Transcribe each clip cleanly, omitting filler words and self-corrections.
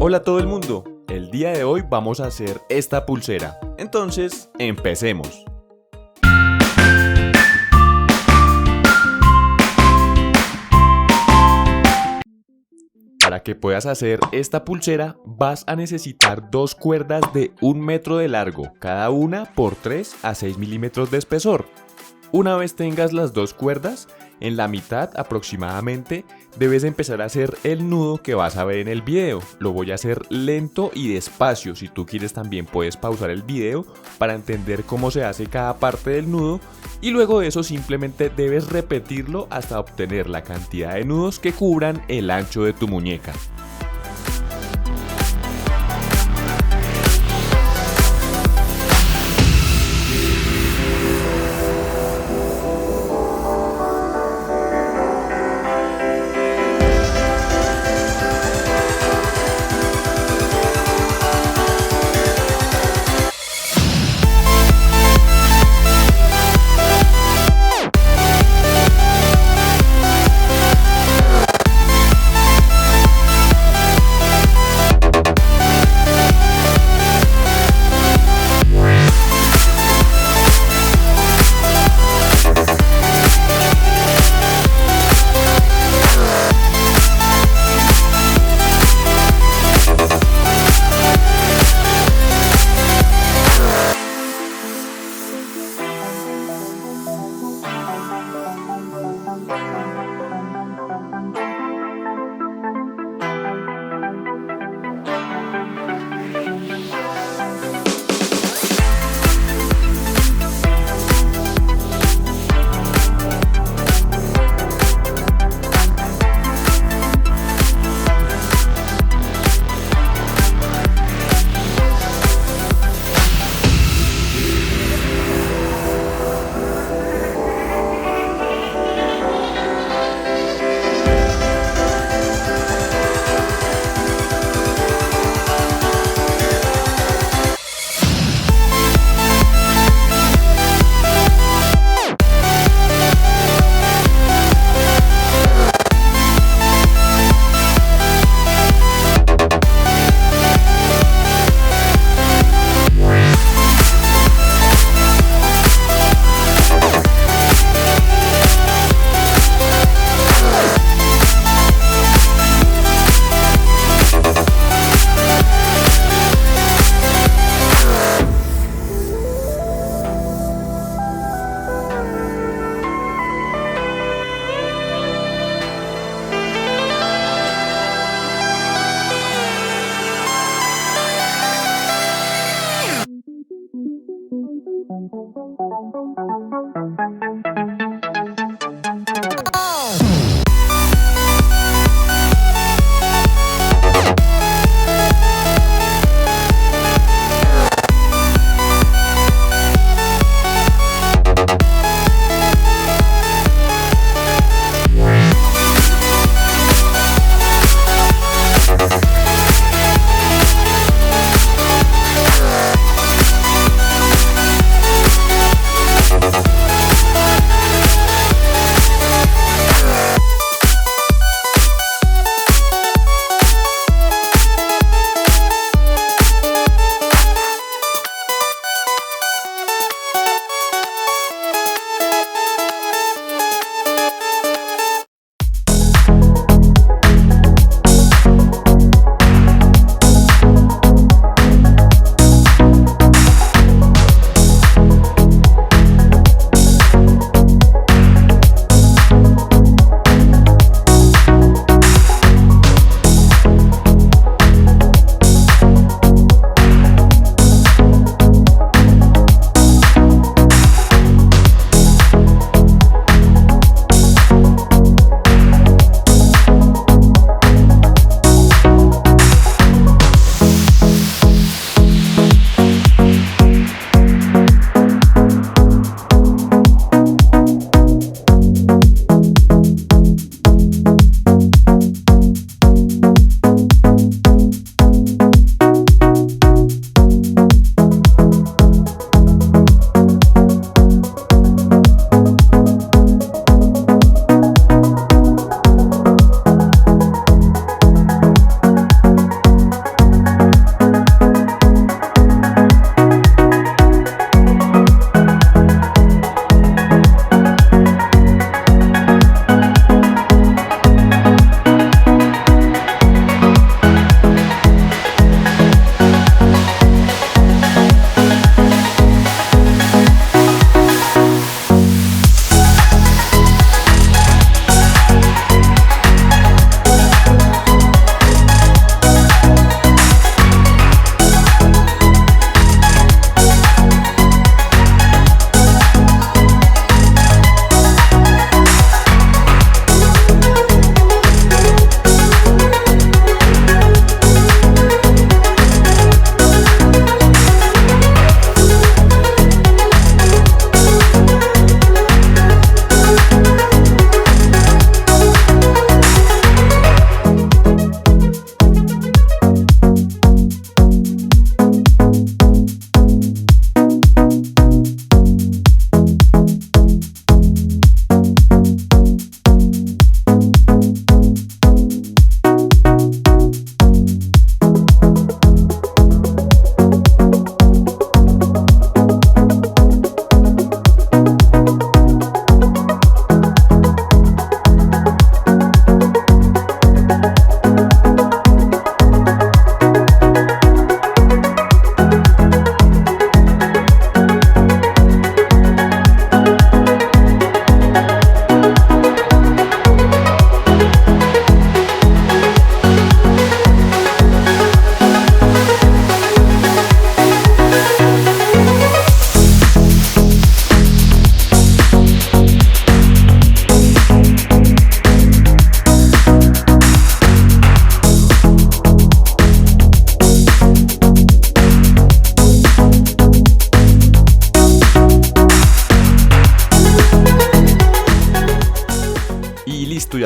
Hola a todo el mundo, el día de hoy vamos a hacer esta pulsera, entonces empecemos. Para que puedas hacer esta pulsera vas a necesitar dos cuerdas de 1 metro de largo, cada una por 3 a 6 milímetros de espesor. Una vez tengas las dos cuerdas, en la mitad aproximadamente, debes empezar a hacer el nudo que vas a ver en el video. Lo voy a hacer lento y despacio. Si tú quieres también puedes pausar el video para entender cómo se hace cada parte del nudo. Y luego de eso simplemente debes repetirlo hasta obtener la cantidad de nudos que cubran el ancho de tu muñeca.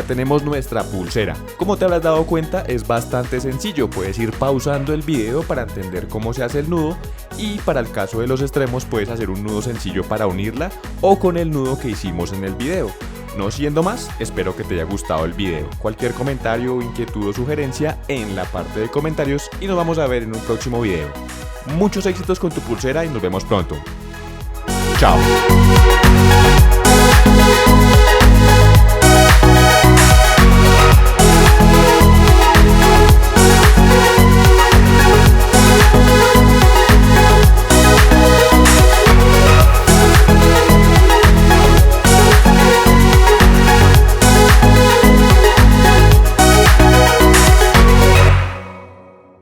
ya tenemos nuestra pulsera. Como te habrás dado cuenta, es bastante sencillo, puedes ir pausando el video para entender cómo se hace el nudo y para el caso de los extremos puedes hacer un nudo sencillo para unirla o con el nudo que hicimos en el video. No siendo más, espero que te haya gustado el video. Cualquier comentario, inquietud o sugerencia en la parte de comentarios y nos vamos a ver en un próximo video. Muchos éxitos con tu pulsera y nos vemos pronto. Chao.